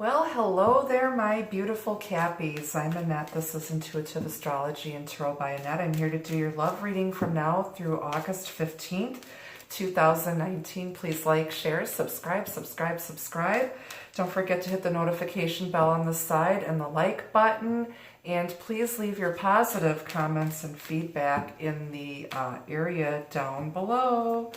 Well, hello there, my beautiful Cappies. I'm Annette. This is Intuitive Astrology and Tarot by Annette. I'm here to do your love reading from now through August 15th, 2019. Please like, share, subscribe. Don't forget to hit the notification bell on the side and the like button. And please leave your positive comments and feedback in the area down below.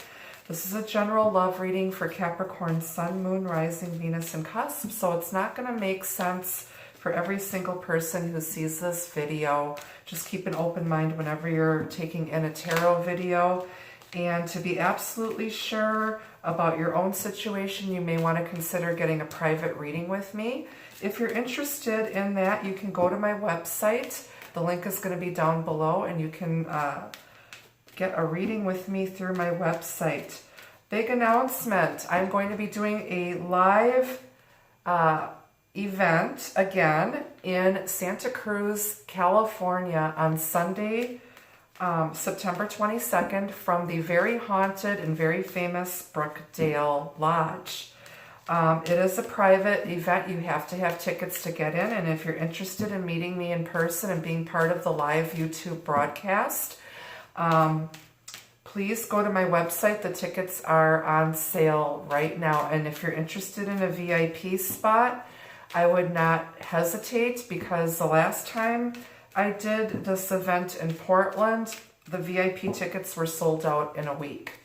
This is a general love reading for Capricorn, Sun, Moon, Rising, Venus, and Cusp, so it's not going to make sense for every single person who sees this video. Just keep an open mind whenever you're taking in a tarot video. And to be absolutely sure about your own situation, you may want to consider getting a private reading with me. If you're interested in that, you can go to my website. The link is going to be down below, and you can get a reading with me through my website. Big announcement. I'm going to be doing a live event again in Santa Cruz, California on Sunday, September 22nd from the very haunted and very famous Brookdale Lodge. It is a private event. You have to have tickets to get in, and if you're interested in meeting me in person and being part of the live YouTube broadcast, please go to my website. The tickets are on sale right now. And if you're interested in a VIP spot, I would not hesitate, because the last time I did this event in Portland, the VIP tickets were sold out in a week.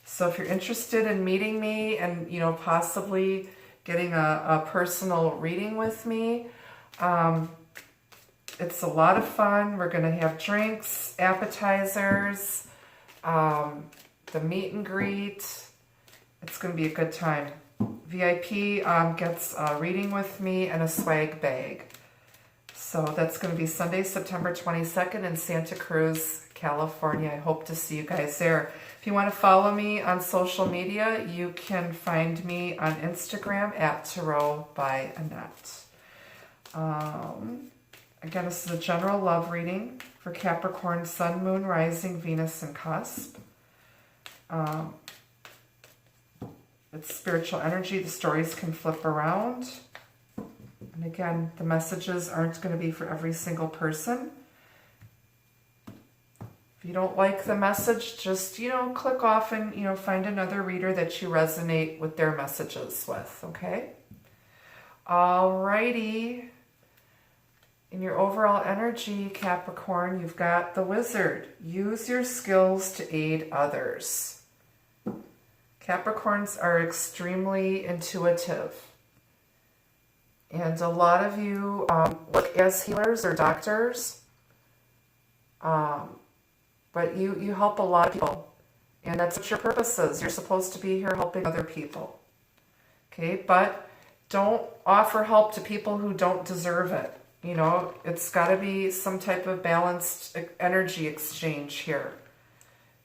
So if you're interested in meeting me and, possibly getting a personal reading with me, it's a lot of fun. We're going to have drinks, appetizers, the meet and greet. It's going to be a good time. VIP gets a reading with me and a swag bag. So that's going to be Sunday, September 22nd in Santa Cruz, California. I hope to see you guys there. If you want to follow me on social media, you can find me on Instagram at Tarot by Annette. Again, this is a general love reading for Capricorn, Sun, Moon, Rising, Venus, and Cusp. It's spiritual energy. The stories can flip around. And again, the messages aren't going to be for every single person. If you don't like the message, just, click off and, find another reader that you resonate with their messages with, okay? Alrighty. In your overall energy, Capricorn, you've got the Wizard. Use your skills to aid others. Capricorns are extremely intuitive. And a lot of you work as healers or doctors. But you help a lot of people. And that's what your purpose is. You're supposed to be here helping other people. Okay, but don't offer help to people who don't deserve it. It's got to be some type of balanced energy exchange here.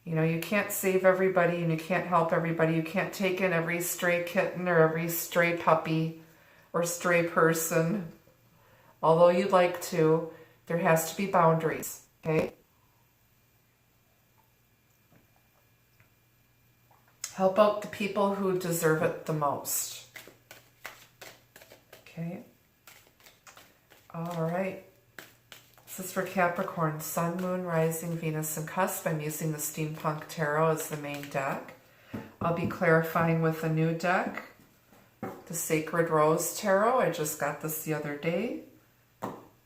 You can't save everybody and you can't help everybody. You can't take in every stray kitten or every stray puppy or stray person. Although you'd like to, there has to be boundaries, okay? Help out the people who deserve it the most. Okay? All right. This is for Capricorn, Sun, Moon, Rising, Venus, and Cusp. I'm using the Steampunk Tarot as the main deck. I'll be clarifying with a new deck, the Sacred Rose Tarot. I just got this the other day,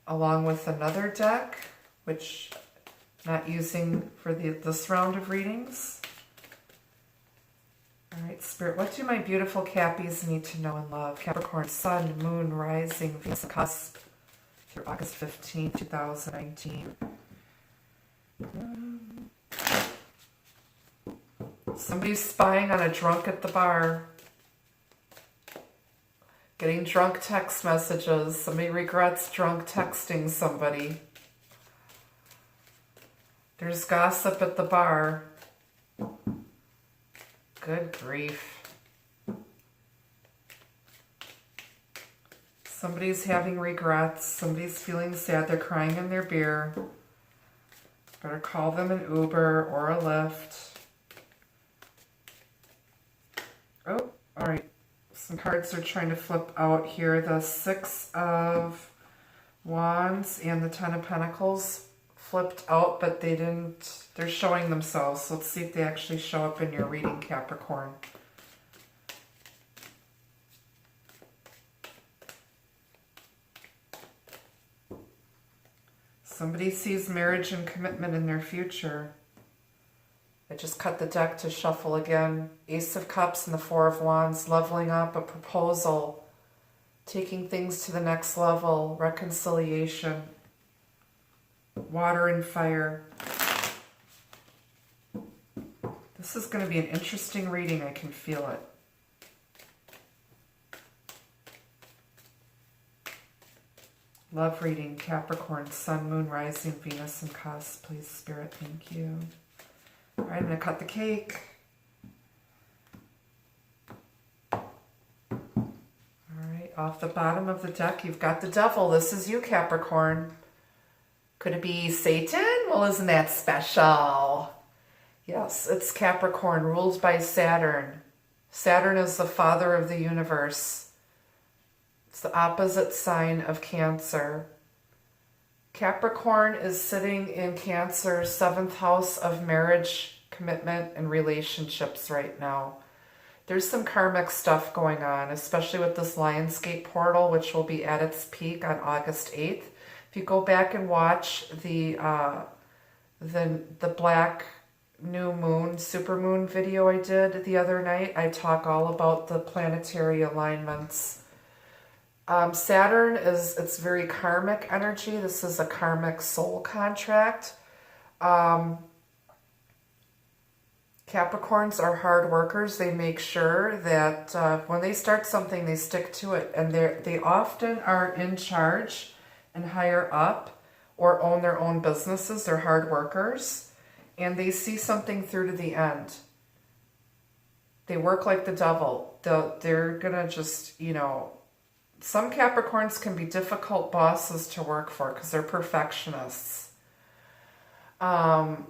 along with another deck, which I'm not using for this round of readings. All right, Spirit, what do my beautiful Cappies need to know and love? Capricorn, Sun, Moon, Rising, Venus, and Cusp through August 15, 2019. Somebody's spying on a drunk at the bar. Getting drunk text messages. Somebody regrets drunk texting somebody. There's gossip at the bar. Good grief. Somebody's having regrets. Somebody's feeling sad. They're crying in their beer. Better call them an Uber or a Lyft. Oh, all right. Some cards are trying to flip out here. The Six of Wands and the Ten of Pentacles flipped out, but they didn't, they're showing themselves. So let's see if they actually show up in your reading, Capricorn. Somebody sees marriage and commitment in their future. I just cut the deck to shuffle again. Ace of Cups and the Four of Wands, leveling up, a proposal, taking things to the next level, reconciliation, water and fire. This is going to be an interesting reading. I can feel it. Love reading, Capricorn, Sun, Moon, Rising, Venus, and Cusp. Please, Spirit, thank you. All right, I'm going to cut the cake. All right, off the bottom of the deck, you've got the Devil. This is you, Capricorn. Could it be Satan? Well, isn't that special? Yes, it's Capricorn, ruled by Saturn. Saturn is the father of the universe. It's the opposite sign of Cancer. Capricorn is sitting in Cancer's 7th house of marriage, commitment, and relationships right now. There's some karmic stuff going on, especially with this Lionsgate portal, which will be at its peak on August 8th. If you go back and watch the Black New Moon, Supermoon video I did the other night, I talk all about the planetary alignments. Saturn it's very karmic energy. This is a karmic soul contract. Capricorns are hard workers. They make sure that when they start something, they stick to it. And they often are in charge and higher up or own their own businesses. They're hard workers. And they see something through to the end. They work like the devil. They're going to just, you know... Some Capricorns can be difficult bosses to work for because they're perfectionists. In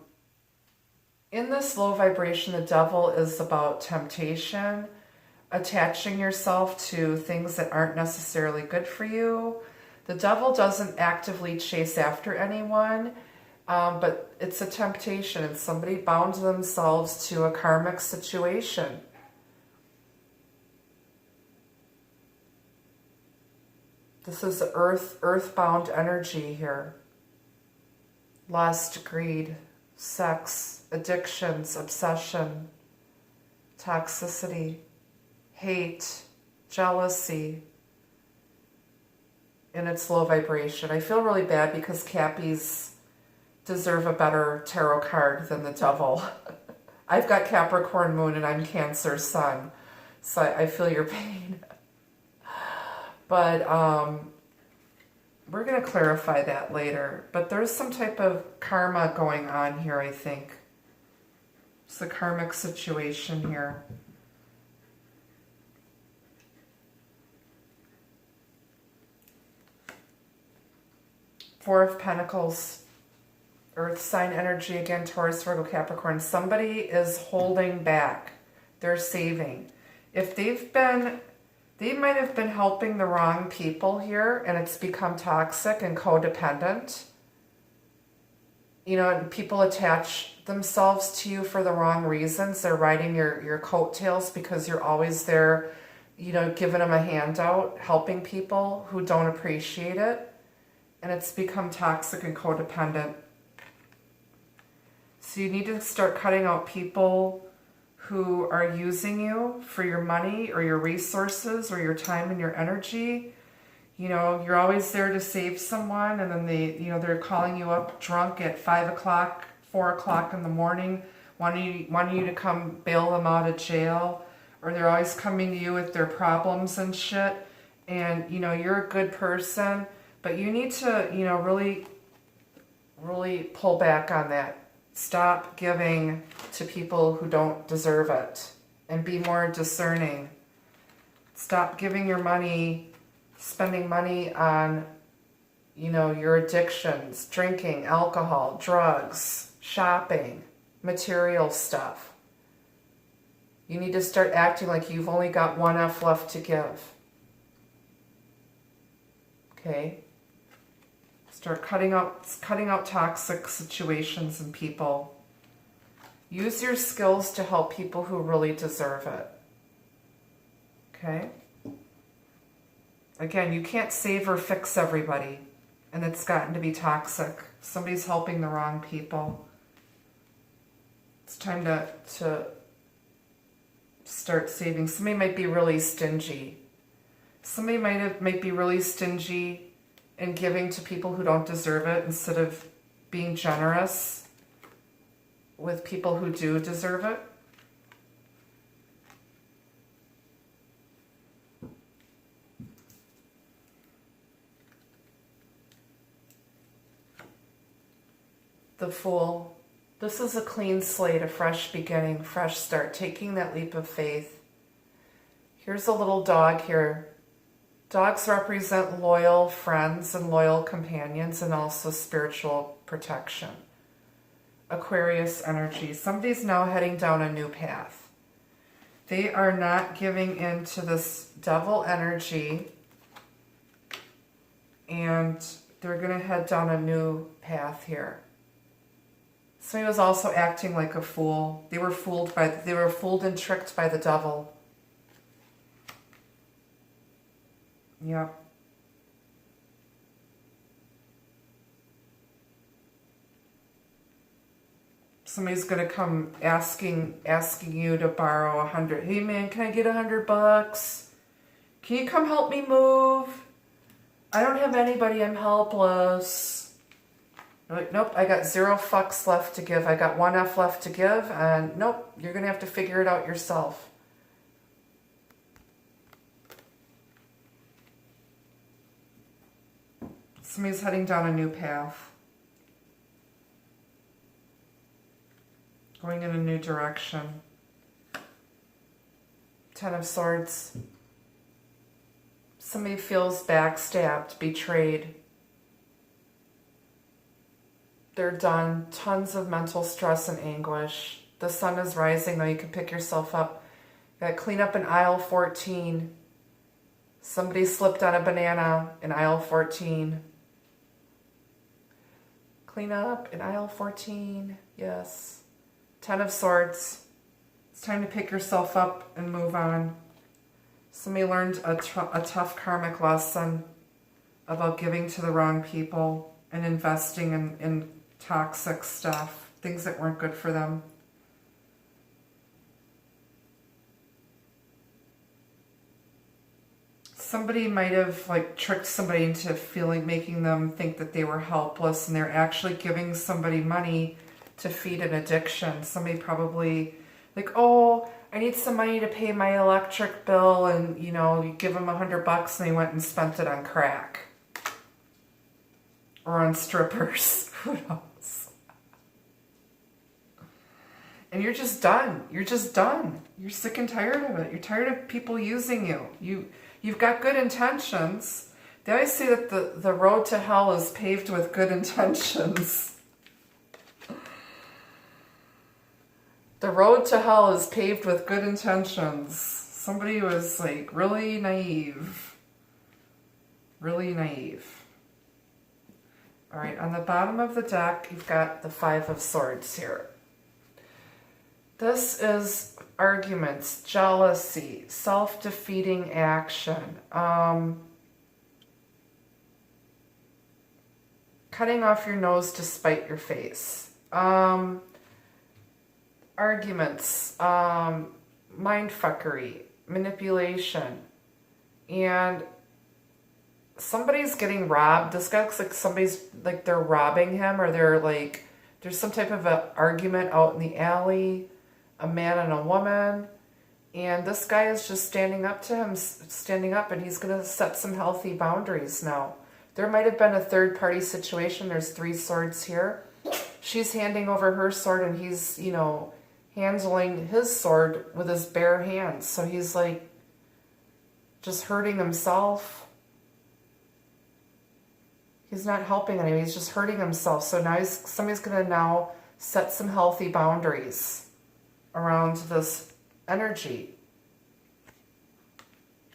this low vibration, the Devil is about temptation, attaching yourself to things that aren't necessarily good for you. The Devil doesn't actively chase after anyone, but it's a temptation, and somebody bound themselves to a karmic situation. This is earthbound energy here. Lust, greed, sex, addictions, obsession, toxicity, hate, jealousy, in its low vibration. I feel really bad because Cappies deserve a better tarot card than the Devil. I've got Capricorn Moon and I'm Cancer Sun, so I feel your pain. But we're going to clarify that later. But there's some type of karma going on here, I think. It's a karmic situation here. Four of Pentacles, Earth sign energy again, Taurus, Virgo, Capricorn. Somebody is holding back. They're saving. If they might have been helping the wrong people here, and it's become toxic and codependent. You know, and people attach themselves to you for the wrong reasons. They're riding your coattails because you're always there, you know, giving them a handout, helping people who don't appreciate it. And it's become toxic and codependent. So you need to start cutting out people who are using you for your money or your resources or your time and your energy. You know, you're always there to save someone, and then they're calling you up drunk at 5 o'clock, 4 o'clock in the morning, wanting you to come bail them out of jail, or they're always coming to you with their problems and shit. And, you know, you're a good person, but you need to, you know, really, really pull back on that. Stop giving to people who don't deserve it and be more discerning. Stop giving your money, spending money on, you know, your addictions, drinking, alcohol, drugs, shopping, material stuff. You need to start acting like you've only got one F left to give. Okay? Start cutting out toxic situations and people. Use your skills to help people who really deserve it. Okay? Again, you can't save or fix everybody, and it's gotten to be toxic. Somebody's helping the wrong people. It's time to start saving. Somebody might be really stingy. Somebody might be really stingy in giving to people who don't deserve it instead of being generous with people who do deserve it. The Fool. This is a clean slate, a fresh beginning, fresh start, taking that leap of faith. Here's a little dog here. Dogs represent loyal friends and loyal companions and also spiritual protection. Aquarius energy. Somebody's now heading down a new path. They are not giving in to this devil energy, and they're going to head down a new path here. Somebody was also acting like a fool. They were fooled and tricked by the devil. Yep. Somebody's going to come asking you to borrow 100. Hey man, can I get $100? Can you come help me move? I don't have anybody. I'm helpless. You're like, nope, I got 0 fucks left to give. I got 1 F left to give, and nope, you're going to have to figure it out yourself. Somebody's heading down a new path. Going in a new direction. 10 of Swords. Somebody feels backstabbed, betrayed. They're done. Tons of mental stress and anguish. The sun is rising, though. You can pick yourself up. You gotta clean up in aisle 14. Somebody slipped on a banana in aisle 14. Clean up in aisle 14. Yes. 10 of Swords. It's time to pick yourself up and move on. Somebody learned a tough karmic lesson about giving to the wrong people and investing in toxic stuff, things that weren't good for them. Somebody might have tricked somebody into making them think that they were helpless, and they're actually giving somebody money to feed an addiction. Somebody probably oh, I need some money to pay my electric bill, and you give them $100 and they went and spent it on crack or on strippers. Who knows? And you're just done. You're just done. You're sick and tired of it. You're tired of people using you. You've got good intentions. They always say that the road to hell is paved with good intentions. The road to hell is paved with good intentions. Somebody was really naive. Really naive. All right, on the bottom of the deck, you've got the 5 of Swords here. This is arguments, jealousy, self-defeating action, cutting off your nose to spite your face, arguments, mindfuckery, manipulation, and somebody's getting robbed. This guy looks like somebody's they're robbing him, or they're there's some type of an argument out in the alley. A man and a woman, and this guy is just standing up, and he's going to set some healthy boundaries now. There might have been a third-party situation. There's 3 swords here. She's handing over her sword, and he's, handling his sword with his bare hands. So he's just hurting himself. He's not helping anyone. He's just hurting himself. So now somebody's going to now set some healthy boundaries around this energy.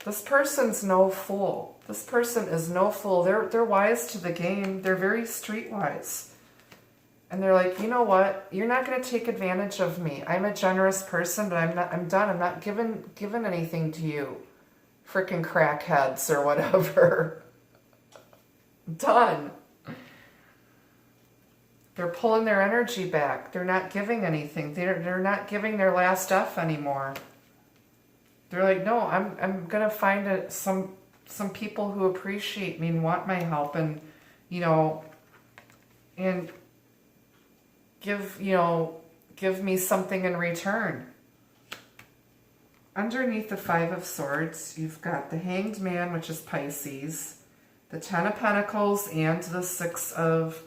This person's no fool. This person is no fool. They're wise to the game. They're very streetwise. And they're like, you know what? You're not going to take advantage of me. I'm a generous person, but I'm done. I'm not giving anything to you. Frickin' crackheads or whatever. Done. They're pulling their energy back. They're not giving anything. They're not giving their last F anymore. They're like, no, I'm gonna find some people who appreciate me and want my help, and and give me something in return. Underneath the Five of Swords, you've got the Hanged Man, which is Pisces, the Ten of Pentacles, and the Six of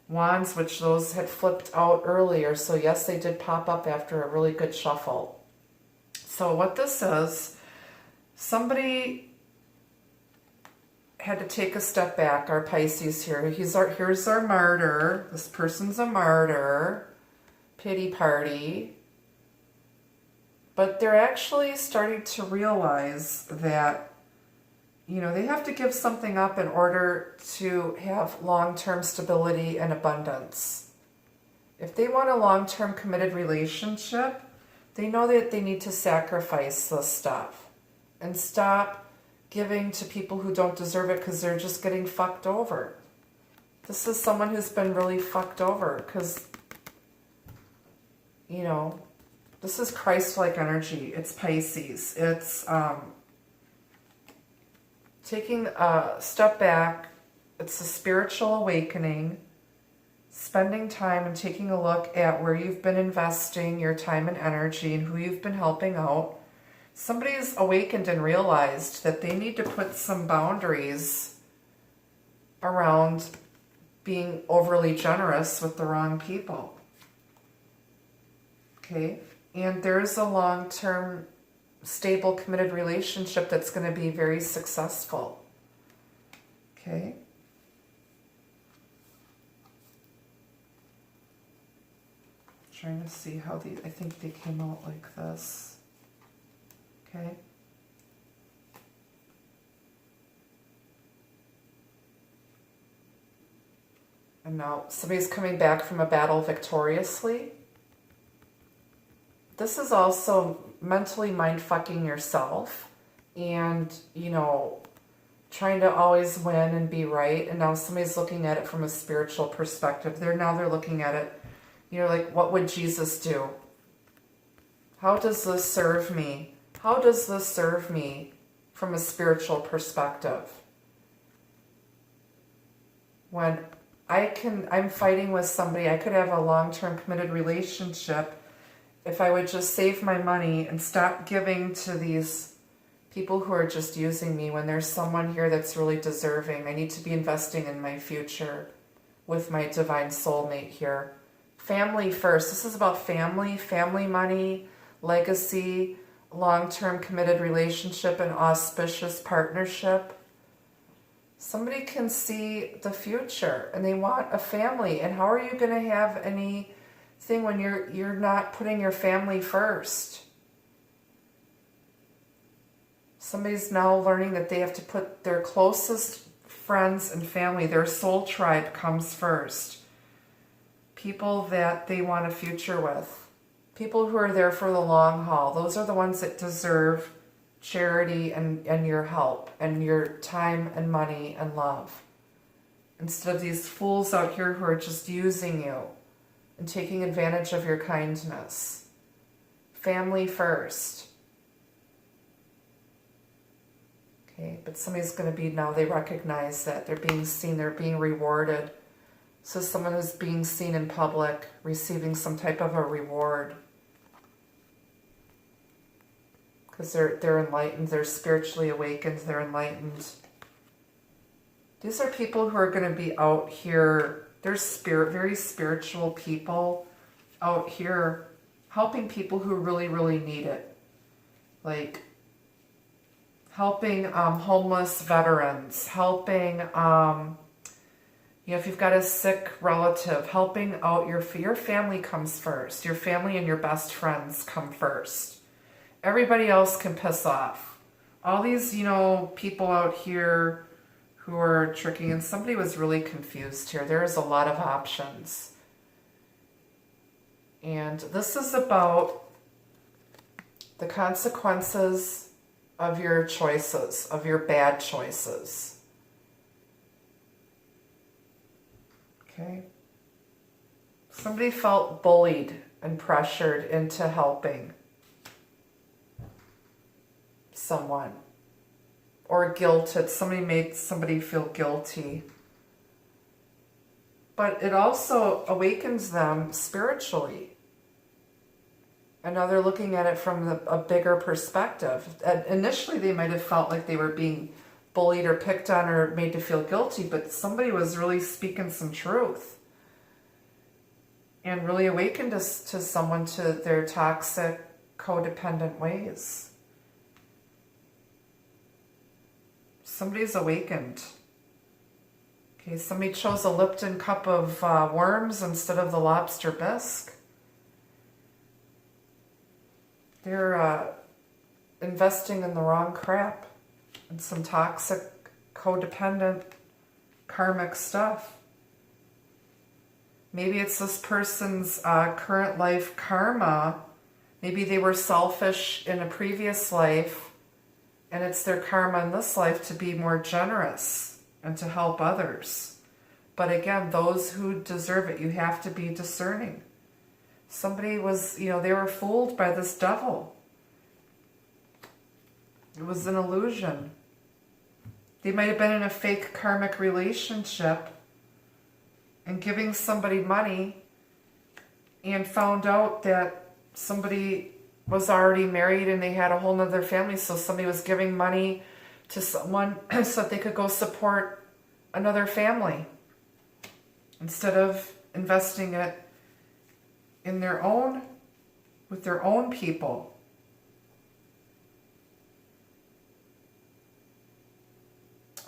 Wands, which those had flipped out earlier. So yes, they did pop up after a really good shuffle. So what this is, somebody had to take a step back, our Pisces here. Here's our martyr. This person's a martyr. Pity party. But they're actually starting to realize that, they have to give something up in order to have long-term stability and abundance. If they want a long-term committed relationship, they know that they need to sacrifice this stuff and stop giving to people who don't deserve it because they're just getting fucked over. This is someone who's been really fucked over because, this is Christ-like energy. It's Pisces. It's taking a step back. It's a spiritual awakening. Spending time and taking a look at where you've been investing your time and energy and who you've been helping out. Somebody's awakened and realized that they need to put some boundaries around being overly generous with the wrong people. Okay? And there's a long-term, stable, committed relationship that's going to be very successful. Okay? Trying to see how these, I think they came out like this. Okay? And now somebody's coming back from a battle victoriously. This is also mentally mind-fucking yourself and, trying to always win and be right. And now somebody's looking at it from a spiritual perspective. They're looking at it, like, what would Jesus do? How does this serve me? How does this serve me from a spiritual perspective? When I'm fighting with somebody, I could have a long-term committed relationship if I would just save my money and stop giving to these people who are just using me when there's someone here that's really deserving. I need to be investing in my future with my divine soulmate here. Family first. This is about family money, legacy, long-term committed relationship, and auspicious partnership. Somebody can see the future and they want a family. And how are you going to have anything when you're not putting your family first? Somebody's now learning that they have to put their closest friends and family, their soul tribe, comes first. People that they want a future with. People who are there for the long haul. Those are the ones that deserve charity and your help and your time and money and love. Instead of these fools out here who are just using you and taking advantage of your kindness. Family first. Okay, but somebody's going to be, now they recognize that they're being seen, they're being rewarded. So someone who's being seen in public, receiving some type of a reward. Because they're enlightened, they're spiritually awakened, they're enlightened. These are people who are going to be out here, they're very spiritual people out here helping people who really, really need it. Like helping homeless veterans, helping, if you've got a sick relative, helping out your family comes first. Your family and your best friends come first. Everybody else can piss off. All these, you know, people out here who are tricking, and somebody was really confused here. There's a lot of options. And this is about the consequences of your choices, of your bad choices. Okay? Somebody felt bullied and pressured into helping someone. Or guilted. Somebody made somebody feel guilty. But it also awakens them spiritually. And now they're looking at it from a bigger perspective. Initially, they might have felt like they were being bullied or picked on or made to feel guilty, but somebody was really speaking some truth and really awakened to someone to their toxic, codependent ways. Somebody's awakened. Okay, somebody chose a Lipton cup of worms instead of the lobster bisque. They're investing in the wrong crap and some toxic, codependent, karmic stuff. Maybe it's this person's current life karma. Maybe they were selfish in a previous life, and it's their karma in this life to be more generous and to help others. But again, those who deserve it, you have to be discerning. Somebody was, you know, they were fooled by this devil. It was an illusion. They might have been in a fake karmic relationship and giving somebody money and found out that somebody was already married and they had a whole nother family. So somebody was giving money to someone so that they could go support another family instead of investing it in their own, with their own people.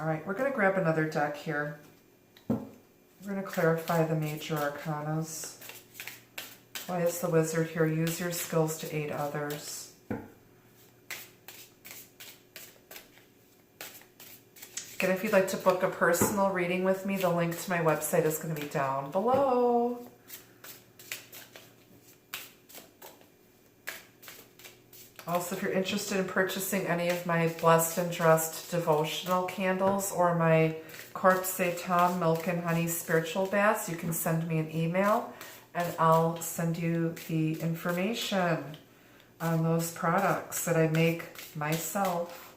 All right, we're going to grab another deck here. We're going to clarify the major arcanas. Why is the wizard here? Use your skills to aid others. Again, if you'd like to book a personal reading with me, the link to my website is going to be down below. Also, if you're interested in purchasing any of my Blessed and Dressed devotional candles or my SA-TAAAAN milk and honey spiritual baths, you can send me an email and I'll send you the information on those products that I make myself.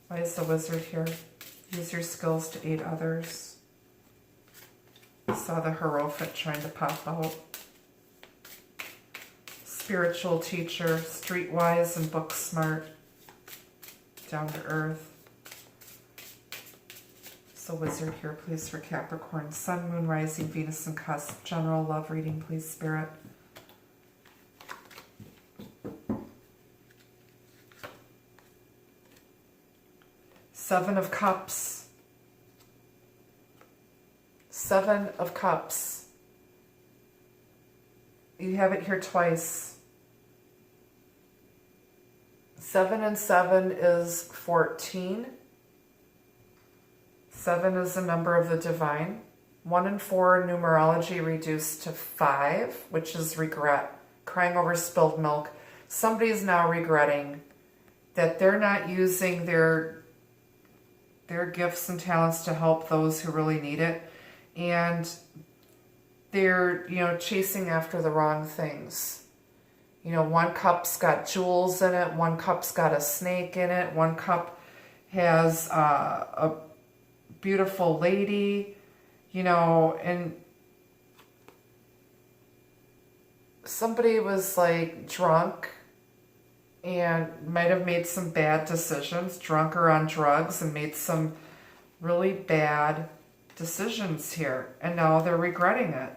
Why is the wizard here? Use your skills to aid others. I saw the Hierophant trying to pop out. Spiritual teacher, streetwise and book smart, down to earth. So wizard here, please, for Capricorn. Sun, Moon, Rising, Venus, and Cusp. General love reading, please, Spirit. Seven of Cups. Seven of Cups. You have it here twice. 7 and 7 is 14. 7 is the number of the divine. 1 and 4 numerology reduced to 5, which is regret. Crying over spilled milk. Somebody's now regretting that they're not using their gifts and talents to help those who really need it. And they're, you know, chasing after the wrong things. You know, one cup's got jewels in it, one cup's got a snake in it, one cup has a beautiful lady, you know, and somebody was like drunk and might have made some bad decisions, drunk or on drugs, and made some really bad decisions here. And now they're regretting it.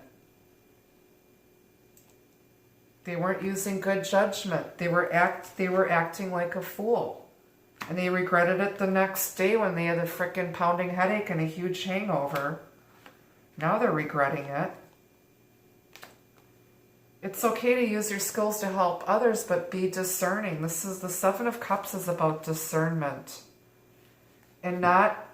They weren't using good judgment. They were acting like a fool. And they regretted it the next day when they had a frickin' pounding headache and a huge hangover. Now they're regretting it. It's okay to use your skills to help others, but be discerning. This is the Seven of Cups is about discernment. And not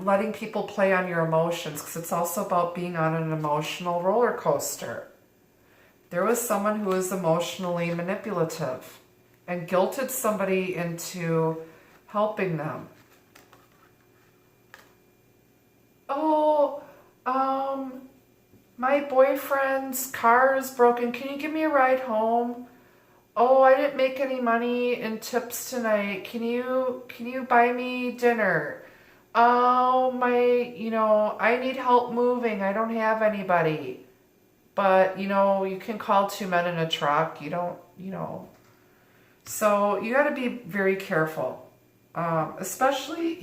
letting people play on your emotions, because it's also about being on an emotional roller coaster. There was someone who was emotionally manipulative and guilted somebody into helping them. Oh, my boyfriend's car is broken. Can you give me a ride home? Oh, I didn't make any money in tips tonight. Can you buy me dinner? Oh, I need help moving. I don't have anybody. But, you can call 2 men in a truck. You don't. So you got to be very careful. Especially,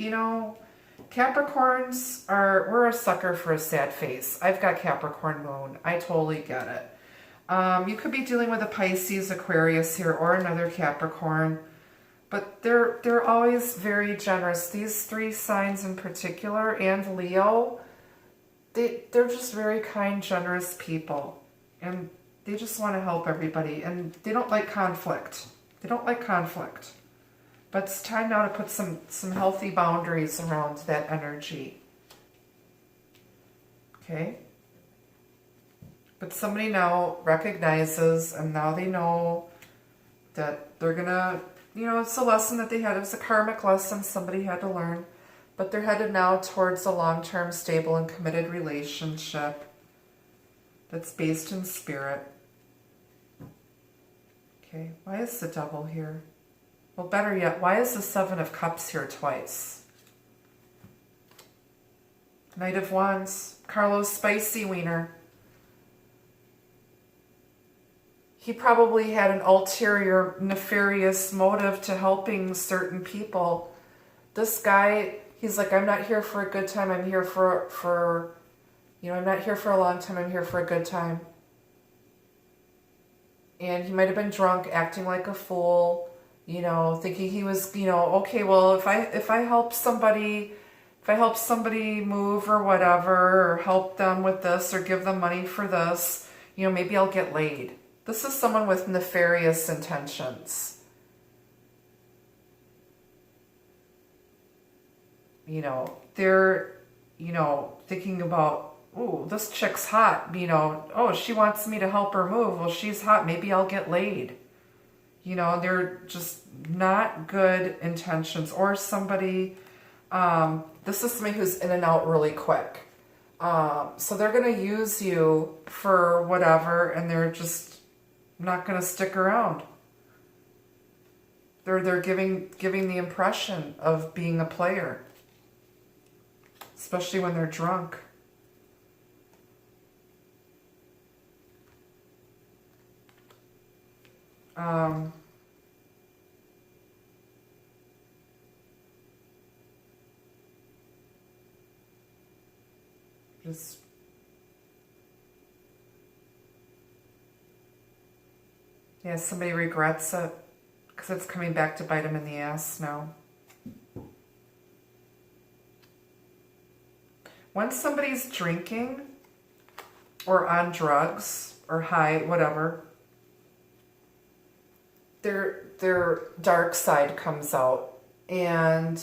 Capricorns we're a sucker for a sad face. I've got Capricorn moon. I totally get it. You could be dealing with a Pisces, Aquarius here, or another Capricorn. But they're always very generous. These 3 signs in particular, and Leo, they're just very kind, generous people. And they just want to help everybody. And they don't like conflict. They don't like conflict. But it's time now to put some healthy boundaries around that energy. Okay? But somebody now recognizes, and now they know that they're going to, it's a lesson that they had. It was a karmic lesson somebody had to learn. But they're headed now towards a long-term, stable, and committed relationship that's based in spirit. Okay, why is the Devil here? Well, better yet, why is the Seven of Cups here twice? Knight of Wands, Carlos Spicy Wiener. He probably had an ulterior, nefarious motive to helping certain people. This guy, he's like, I'm not here for a good time. I'm here I'm not here for a long time. I'm here for a good time. And he might have been drunk, acting like a fool, thinking he was, okay, well, if I help somebody move or whatever, or help them with this, or give them money for this, maybe I'll get laid. This is someone with nefarious intentions. They're, thinking about, ooh, this chick's hot, oh, she wants me to help her move. Well, she's hot. Maybe I'll get laid. They're just not good intentions. Or somebody, this is somebody who's in and out really quick. So they're going to use you for whatever, and they're just not going to stick around. They're giving the impression of being a player, especially when they're drunk. Yeah, somebody regrets it because it's coming back to bite them in the ass now. When somebody's drinking or on drugs or high, whatever, their dark side comes out, and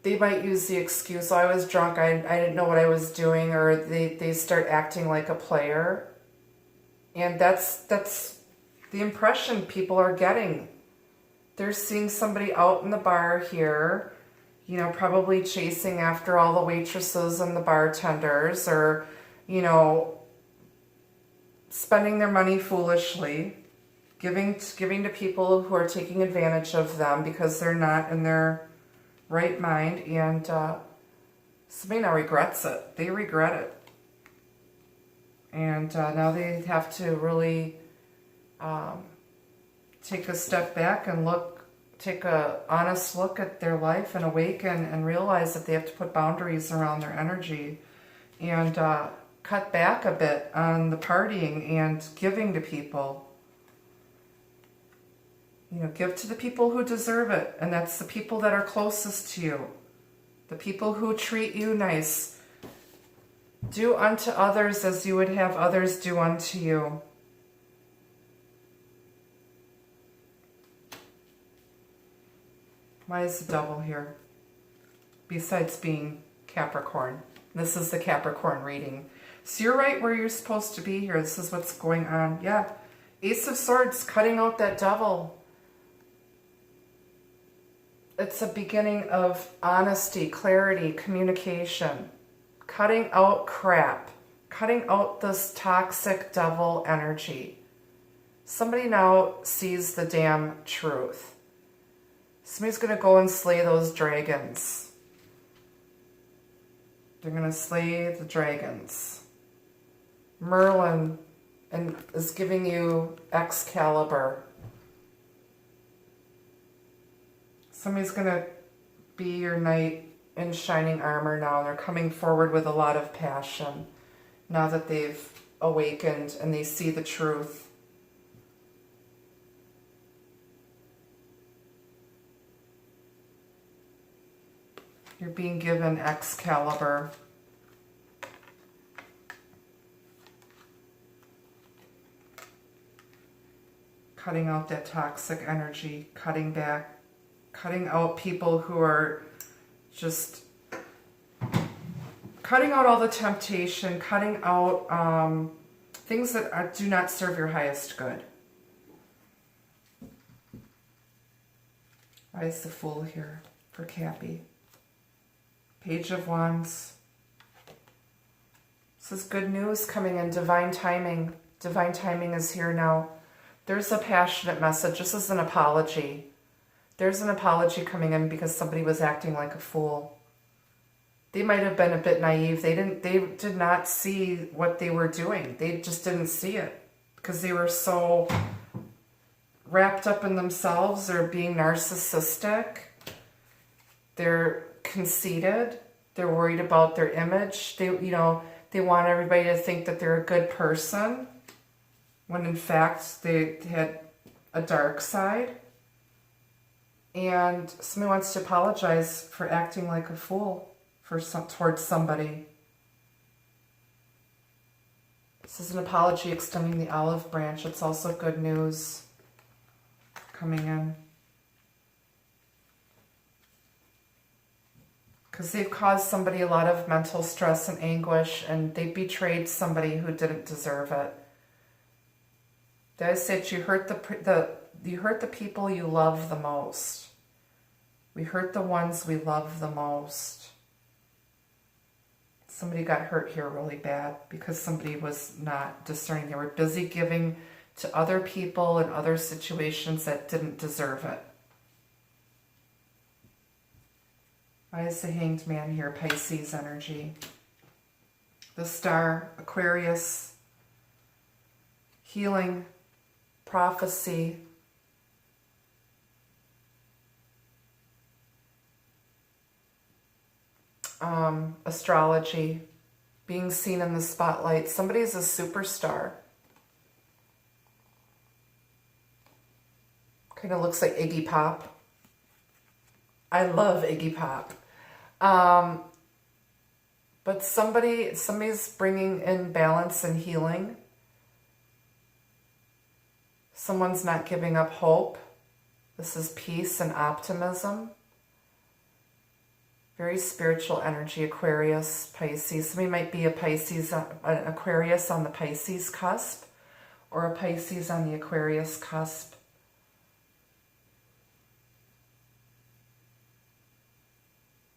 they might use the excuse, oh, I was drunk, I didn't know what I was doing, or they start acting like a player. And that's the impression people are getting. They're seeing somebody out in the bar here, probably chasing after all the waitresses and the bartenders, or, spending their money foolishly, giving to people who are taking advantage of them because they're not in their right mind, and somebody now regrets it. They regret it. And now they have to really take a step back and take a honest look at their life and awaken and realize that they have to put boundaries around their energy and cut back a bit on the partying and giving to people. Give to the people who deserve it, and that's the people that are closest to you, the people who treat you nice. Do unto others as you would have others do unto you. Why is the devil here? Besides being Capricorn. This is the Capricorn reading. So you're right where you're supposed to be here. This is what's going on. Yeah. Ace of Swords, cutting out that devil. It's a beginning of honesty, clarity, communication. Cutting out crap. Cutting out this toxic devil energy. Somebody now sees the damn truth. Somebody's going to go and slay those dragons. They're going to slay the dragons. Merlin is giving you Excalibur. Somebody's going to be your knight in shining armor now. They're coming forward with a lot of passion now that they've awakened and they see the truth. You're being given Excalibur. Cutting out that toxic energy, cutting back, cutting out people who are just, cutting out all the temptation, cutting out things that do not serve your highest good. Why is the Fool here for Cappy? Page of Wands. This is good news coming in, divine timing. Divine timing is here now. There's a passionate message. This is an apology. There's an apology coming in because somebody was acting like a fool. They might have been a bit naive. They did not see what they were doing. They just didn't see it because they were so wrapped up in themselves. They're being narcissistic. They're conceited. They're worried about their image. They want everybody to think that they're a good person, when in fact they had a dark side. And somebody wants to apologize for acting like a fool towards somebody. This is an apology extending the olive branch. It's also good news coming in. Because they've caused somebody a lot of mental stress and anguish, and they betrayed somebody who didn't deserve it. They said you hurt the people you love the most. We hurt the ones we love the most. Somebody got hurt here really bad because somebody was not discerning. They were busy giving to other people and other situations that didn't deserve it. Why is the Hanged Man here? Pisces energy. The Star, Aquarius, healing, prophecy, astrology, being seen in the spotlight. Somebody's a superstar. Kind of looks like Iggy Pop. I love Iggy Pop. But somebody's bringing in balance and healing. Someone's not giving up hope. This is peace and optimism. Very spiritual energy, Aquarius, Pisces. Somebody might be a Pisces, an Aquarius on the Pisces cusp, or a Pisces on the Aquarius cusp.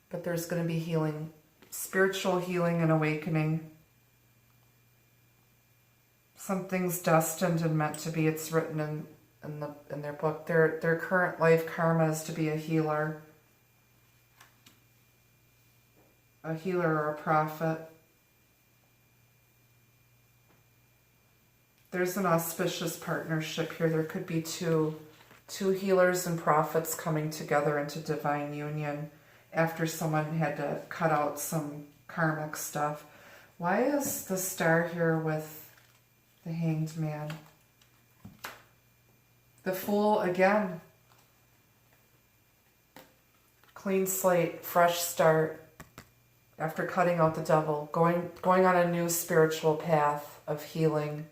But there's going to be healing, spiritual healing and awakening. Something's destined and meant to be. It's written in their book. Their current life karma is to be a healer or a prophet. There's an auspicious partnership here. There could be two healers and prophets coming together into divine union after someone had to cut out some karmic stuff. Why is the Star here with the Hanged Man? The Fool again. Clean slate, fresh start. after cutting out the devil, going on a new spiritual path of healing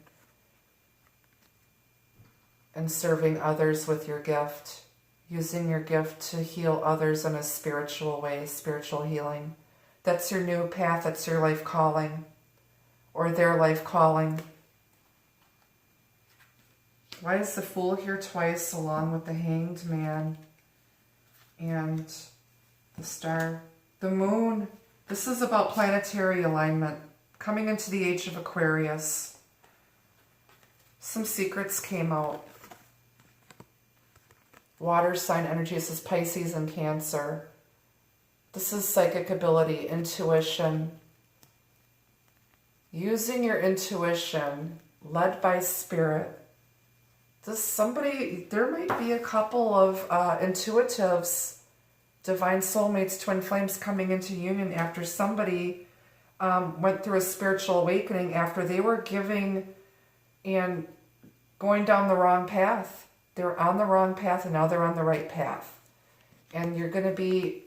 and serving others with your gift, using your gift to heal others in a spiritual way, spiritual healing. That's your new path, that's your life calling, or their life calling. Why is the Fool here twice along with the Hanged Man and the Star? The Moon, this is about planetary alignment, coming into the age of Aquarius. Some secrets came out. Water sign energy, this is Pisces and Cancer. This is psychic ability, intuition. Using your intuition, led by spirit. There might be a couple of intuitives, divine soulmates, twin flames coming into union after somebody went through a spiritual awakening, after they were giving and going down the wrong path. They were on the wrong path and now they're on the right path. And you're going to be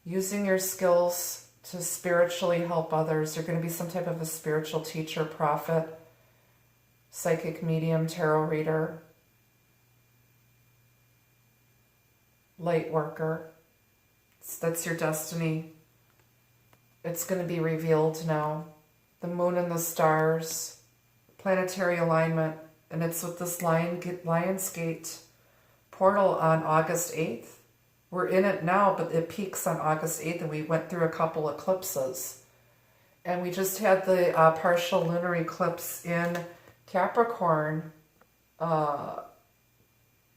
using your skills to spiritually help others. You're going to be some type of a spiritual teacher, prophet, psychic medium, tarot reader, light worker. That's your destiny. It's going to be revealed now. The moon and the stars, planetary alignment, and it's with this Lionsgate portal on August 8th. We're in it now, but it peaks on August 8th, and we went through a couple eclipses. And we just had the partial lunar eclipse in Capricorn a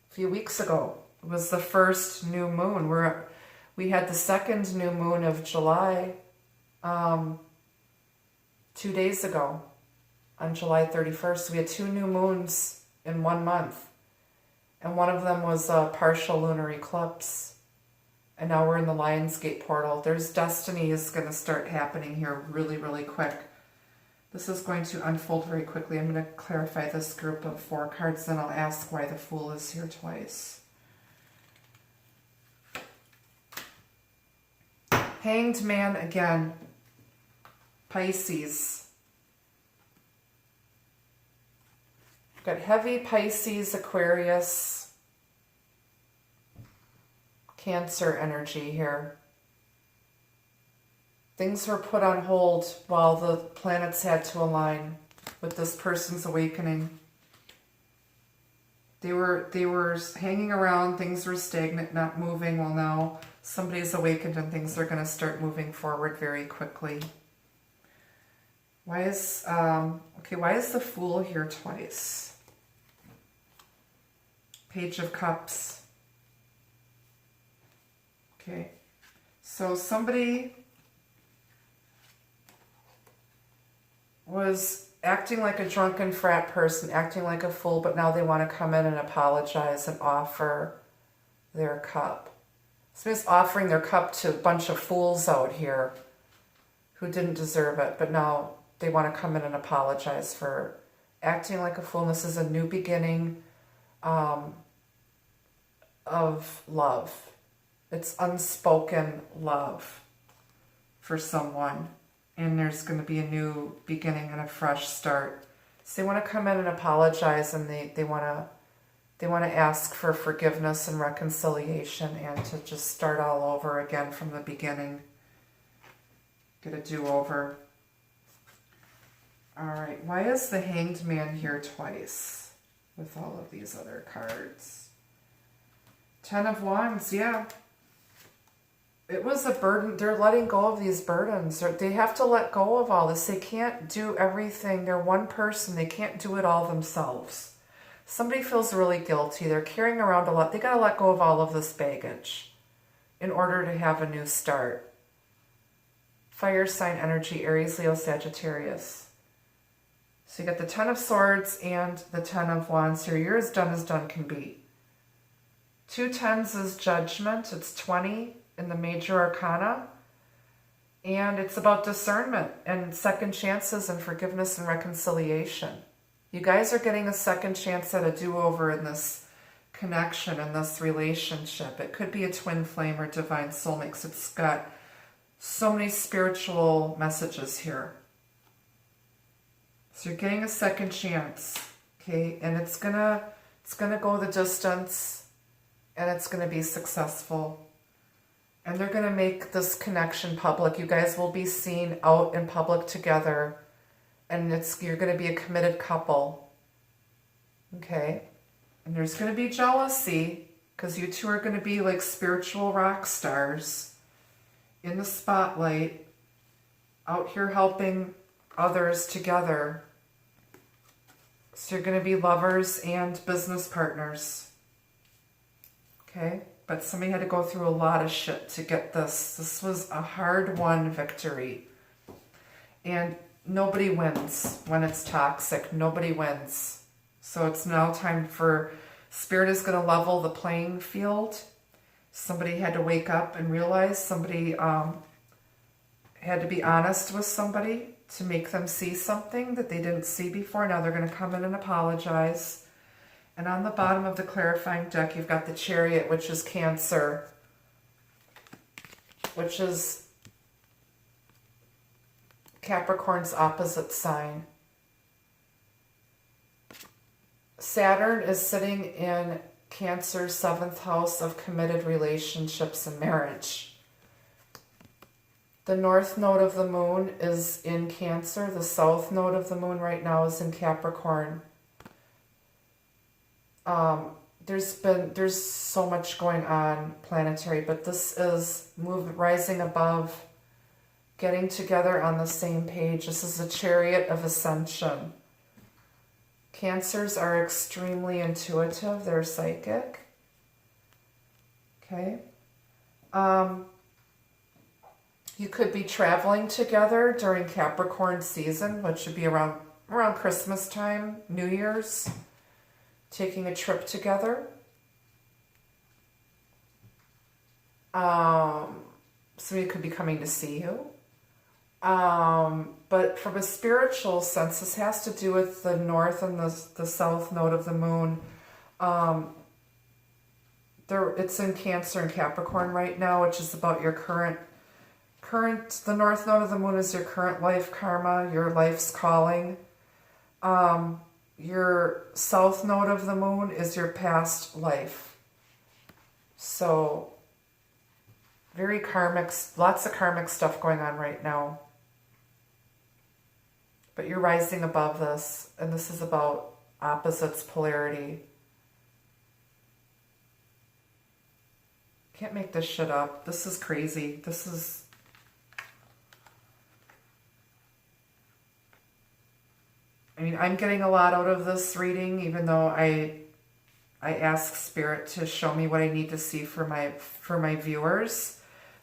few weeks ago. It was the first new moon. We had the second new moon of July 2 days ago on July 31st. We had 2 new moons in 1 month. And one of them was a partial lunar eclipse. And now we're in the Lionsgate portal. There's destiny is going to start happening here really, really quick. This is going to unfold very quickly. I'm going to clarify this group of 4 cards, then I'll ask why the Fool is here twice. Hanged Man again. Pisces. Got heavy Pisces, Aquarius, Cancer energy here. Things were put on hold while the planets had to align with this person's awakening. They were hanging around, things were stagnant, not moving. Well, now somebody's awakened and things are going to start moving forward very quickly. Why is the Fool here twice? Page of Cups. Okay, so somebody was acting like a drunken frat person, acting like a fool, but now they want to come in and apologize and offer their cup. Somebody's offering their cup to a bunch of fools out here who didn't deserve it, but now they want to come in and apologize for acting like a fool. And this is a new beginning of love. It's unspoken love for someone. And there's going to be a new beginning and a fresh start. So they want to come in and apologize, and they want to ask for forgiveness and reconciliation and to just start all over again from the beginning. Get a do-over. All right, why is the Hanged Man here twice with all of these other cards? 10 of Wands, yeah. It was a burden. They're letting go of these burdens. They have to let go of all this. They can't do everything. They're one person. They can't do it all themselves. Somebody feels really guilty. They're carrying around a lot. They got to let go of all of this baggage in order to have a new start. Fire sign energy, Aries, Leo, Sagittarius. So you got the 10 of Swords and the 10 of Wands here. You're as done can be. 2 tens is Judgment. It's 20 in the major arcana. And it's about discernment and second chances and forgiveness and reconciliation. You guys are getting a second chance at a do-over in this connection, in this relationship. It could be a twin flame or divine soulmate. It's got So many spiritual messages here. So you're getting a second chance, okay? And it's gonna go the distance, and it's gonna be successful. And they're gonna make this connection public. You guys will be seen out in public together, and you're gonna be a committed couple, okay? And there's gonna be jealousy, because you two are gonna be like spiritual rock stars in the spotlight, out here helping others together. So you're going to be lovers and business partners. Okay? But somebody had to go through a lot of shit to get this. This was a hard-won victory. And nobody wins when it's toxic. Nobody wins. So it's now time for... Spirit is going to level the playing field. Somebody had to wake up and realize. Somebody had to be honest with somebody to make them see something that they didn't see before. Now they're going to come in and apologize. And on the bottom of the clarifying deck, you've got the Chariot, which is Cancer, which is Capricorn's opposite sign. Saturn is sitting in Cancer's 7th house of committed relationships and marriage. The north node of the moon is in Cancer. The south node of the moon right now is in Capricorn. There's so much going on planetary, but this is rising above, getting together on the same page. This is a Chariot of ascension. Cancers are extremely intuitive. They're psychic. Okay. You could be traveling together during Capricorn season, which would be around Christmas time, New Year's, taking a trip together. Somebody could be coming to see you. But from a spiritual sense, this has to do with the north and the south node of the moon. It's in Cancer and Capricorn right now, which is about your current, the north node of the moon is your current life karma, your life's calling. Your south node of the moon is your past life. So, very karmic, lots of karmic stuff going on right now. But you're rising above this, and this is about opposites, polarity. Can't make this shit up. This is crazy. This is... I mean, I'm getting a lot out of this reading, even though I ask Spirit to show me what I need to see for my viewers.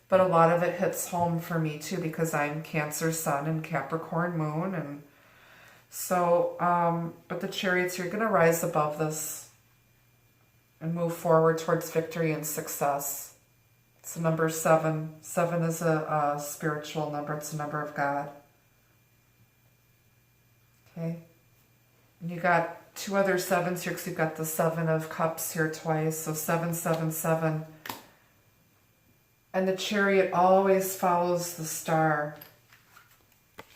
But a lot of it hits home for me too, because I'm Cancer Sun and Capricorn Moon, and so. But the Chariots, you're going to rise above this and move forward towards victory and success. It's the number 7. 7 is a spiritual number. It's a number of God. Okay, and you got 2 other 7s here, because you've got the 7 of Cups here twice, so 7, 7, 7. And the Chariot always follows the star,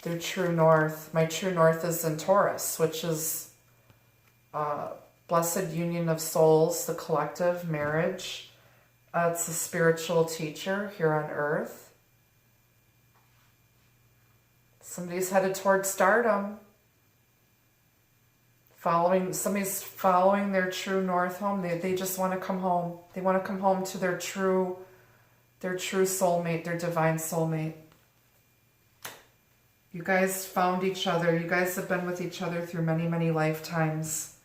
their true north. My true north is in Taurus, which is blessed union of souls, the collective marriage. It's a spiritual teacher here on earth. Somebody's headed towards stardom. Somebody's following their true north home. They just want to come home. They want to come home to their true soulmate, their divine soulmate. You guys found each other. You guys have been with each other through many, many lifetimes.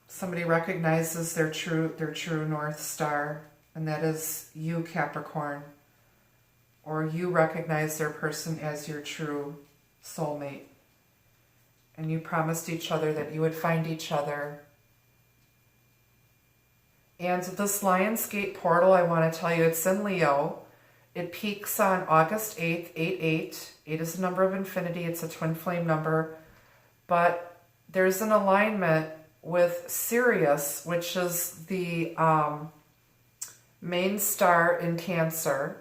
Somebody recognizes their true North Star, and that is you, Capricorn. Or you recognize their person as your true soulmate. And you promised each other that you would find each other. And this Lion's Gate portal, I want to tell you, it's in Leo. It peaks on August 8th, 8-8. 8 is the number of infinity. It's a twin flame number. But there's an alignment with Sirius, which is the main star in Cancer,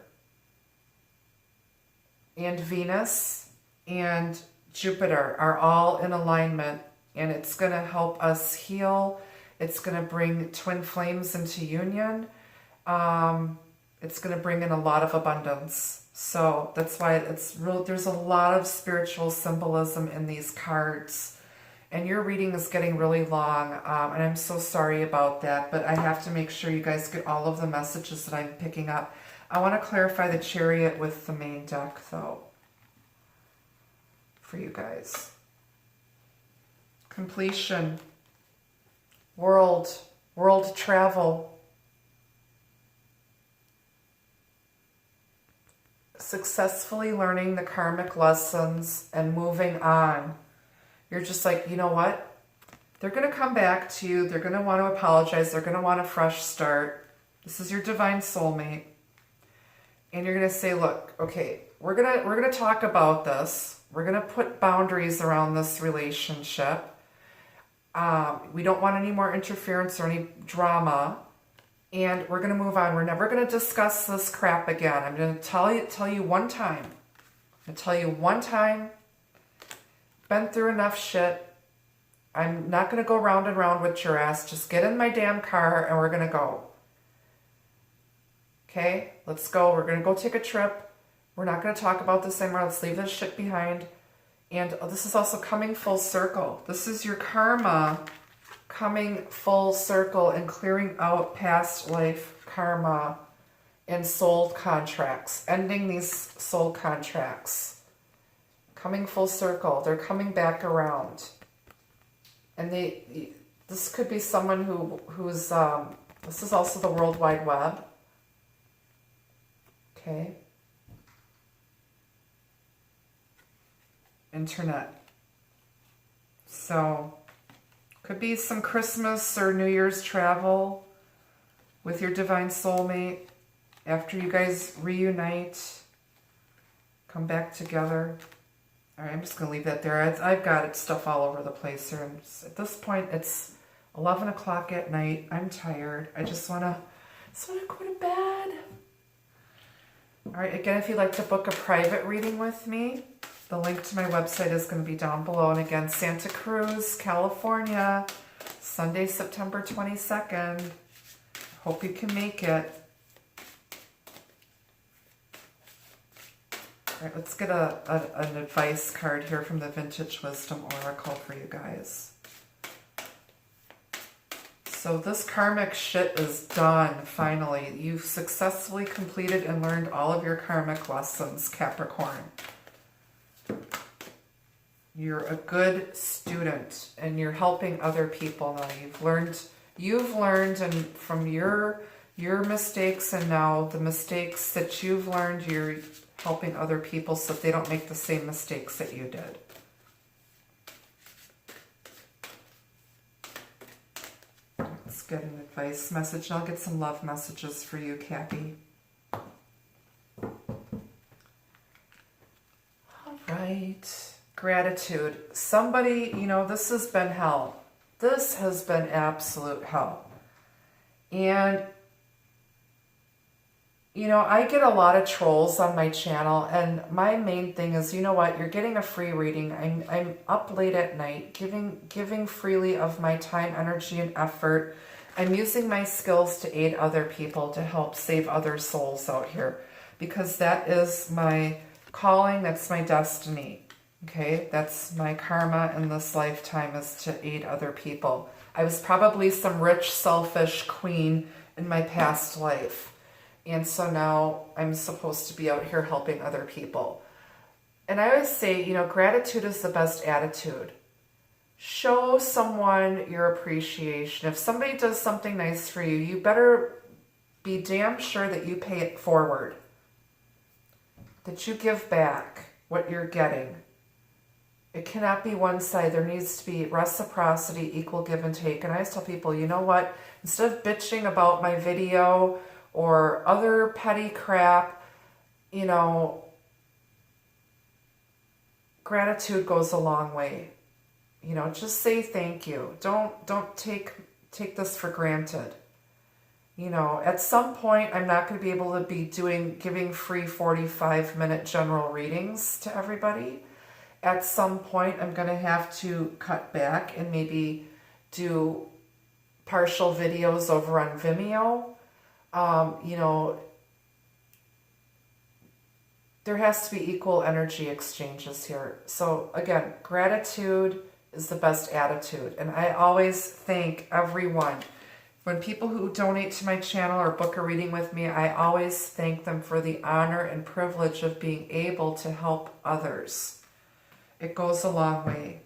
and Venus and Jupiter are all in alignment, and it's going to help us heal. It's going to bring twin flames into union. It's going to bring in a lot of abundance. So that's why it's real. There's a lot of spiritual symbolism in these cards. And your reading is getting really long, and I'm so sorry about that, but I have to make sure you guys get all of the messages that I'm picking up. I want to clarify the Chariot with the main deck, though, for you guys. Completion, world travel, successfully learning the karmic lessons and moving on. You're just like, you know what? They're going to come back to you. They're going to want to apologize. They're going to want a fresh start. This is your divine soulmate. And you're going to say, look, okay, we're going to talk about this. We're going to put boundaries around this relationship. We don't want any more interference or any drama. And we're going to move on. We're never going to discuss this crap again. I'm going to tell you one time. I'm going to tell you one time. Been through enough shit. I'm not going to go round and round with your ass. Just get in my damn car and we're going to go. Okay? Let's go. We're going to go take a trip. We're not going to talk about this anymore. Let's leave this shit behind. And this is also coming full circle. This is your karma coming full circle and clearing out past life karma and soul contracts. Ending these soul contracts. Coming full circle. They're coming back around. And this could be someone who's, this is also the World Wide Web. Okay. Internet. So, could be some Christmas or New Year's travel with your divine soulmate after you guys reunite, come back together. All right, I'm just going to leave that there. I've got stuff all over the place here. At this point, it's 11 o'clock at night. I'm tired. I just want to go to bed. All right, again, if you'd like to book a private reading with me, the link to my website is going to be down below. And again, Santa Cruz, California, Sunday, September 22nd. Hope you can make it. All right, let's get an advice card here from the Vintage Wisdom Oracle for you guys. So this karmic shit is done, finally. You've successfully completed and learned all of your karmic lessons, Capricorn. You're a good student and you're helping other people now. You've learned and from your mistakes, and now the mistakes that you've learned, you're helping other people so that they don't make the same mistakes that you did. Let's get an advice message, and I'll get some love messages for you, Cappy. All right. Gratitude. Somebody, this has been hell. This has been absolute hell. And I get a lot of trolls on my channel, and my main thing is, you know what, you're getting a free reading. I'm up late at night, giving freely of my time, energy, and effort. I'm using my skills to aid other people, to help save other souls out here, because that is my calling, that's my destiny. Okay, that's my karma in this lifetime, is to aid other people. I was probably some rich, selfish queen in my past life. And so now I'm supposed to be out here helping other people. And I always say, gratitude is the best attitude. Show someone your appreciation. If somebody does something nice for you, you better be damn sure that you pay it forward. That you give back what you're getting. It cannot be one side. There needs to be reciprocity, equal give and take. And I always tell people, you know what? Instead of bitching about my video or other petty crap, gratitude goes a long way. Just say thank you. Don't take this for granted. You know, at some point, I'm not going to be able to be giving free 45-minute general readings to everybody. At some point, I'm going to have to cut back and maybe do partial videos over on Vimeo. You know, there has to be equal energy exchanges here. So again, gratitude is the best attitude. And I always thank everyone. When people who donate to my channel or book a reading with me, I always thank them for the honor and privilege of being able to help others. It goes a long way.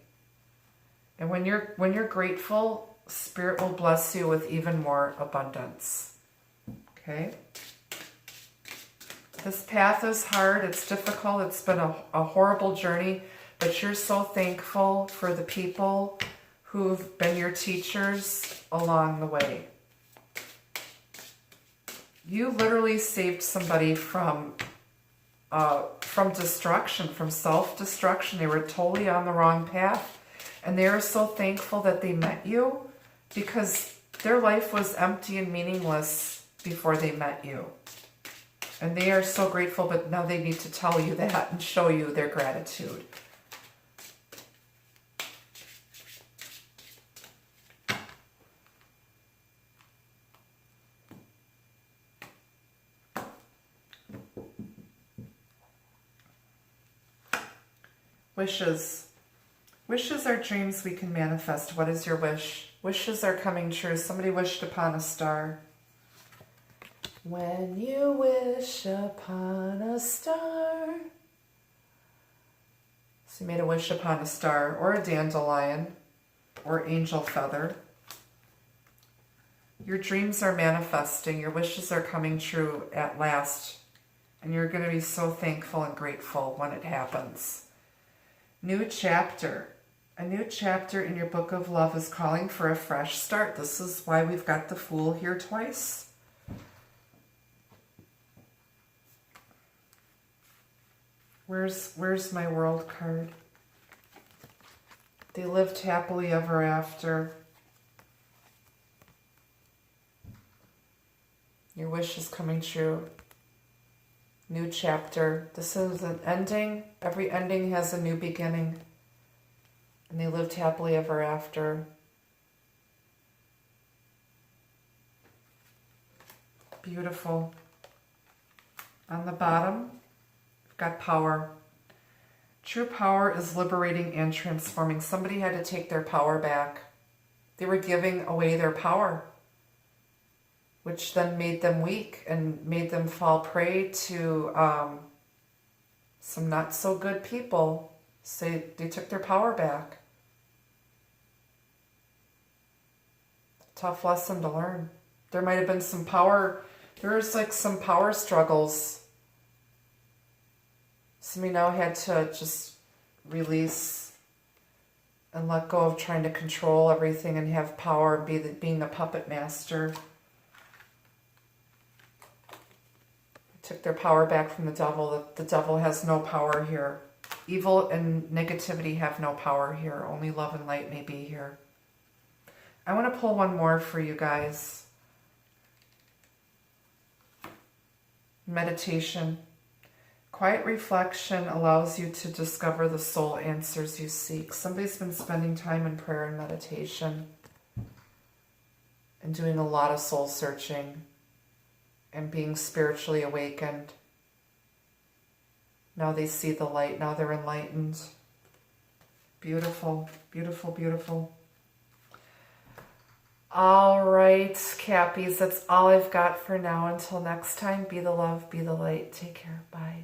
And when you're grateful, Spirit will bless you with even more abundance. Okay? This path is hard, it's difficult, it's been a horrible journey, but you're so thankful for the people who've been your teachers along the way. You literally saved somebody from destruction, from self-destruction. They were totally on the wrong path. And they are so thankful that they met you because their life was empty and meaningless before they met you. And they are so grateful, but now they need to tell you that and show you their gratitude. Wishes. Wishes are dreams we can manifest. What is your wish? Wishes are coming true. Somebody wished upon a star. When you wish upon a star. So you made a wish upon a star or a dandelion or angel feather. Your dreams are manifesting. Your wishes are coming true at last. And you're going to be so thankful and grateful when it happens. New chapter. A new chapter in your book of love is calling for a fresh start. This is why we've got the Fool here twice. Where's my World card? They lived happily ever after. Your wish is coming true. New chapter. This is an ending. Every ending has a new beginning. And they lived happily ever after. Beautiful. On the bottom, we've got power. True power is liberating and transforming. Somebody had to take their power back. They were giving away their power, which then made them weak and made them fall prey to some not so good people. So they took their power back. Tough lesson to learn. There might have been some power, there's like some power struggles. Somebody now had to just release and let go of trying to control everything and have power and being the puppet master. Took their power back from the devil. The devil has no power here. Evil and negativity have no power here. Only love and light may be here. I want to pull one more for you guys. Meditation. Quiet reflection allows you to discover the soul answers you seek. Somebody's been spending time in prayer and meditation and doing a lot of soul searching and being spiritually awakened. Now they see the light. Now they're enlightened. Beautiful, beautiful, beautiful. All right, Cappies, that's all I've got for now. Until next time, be the love, be the light. Take care. Bye.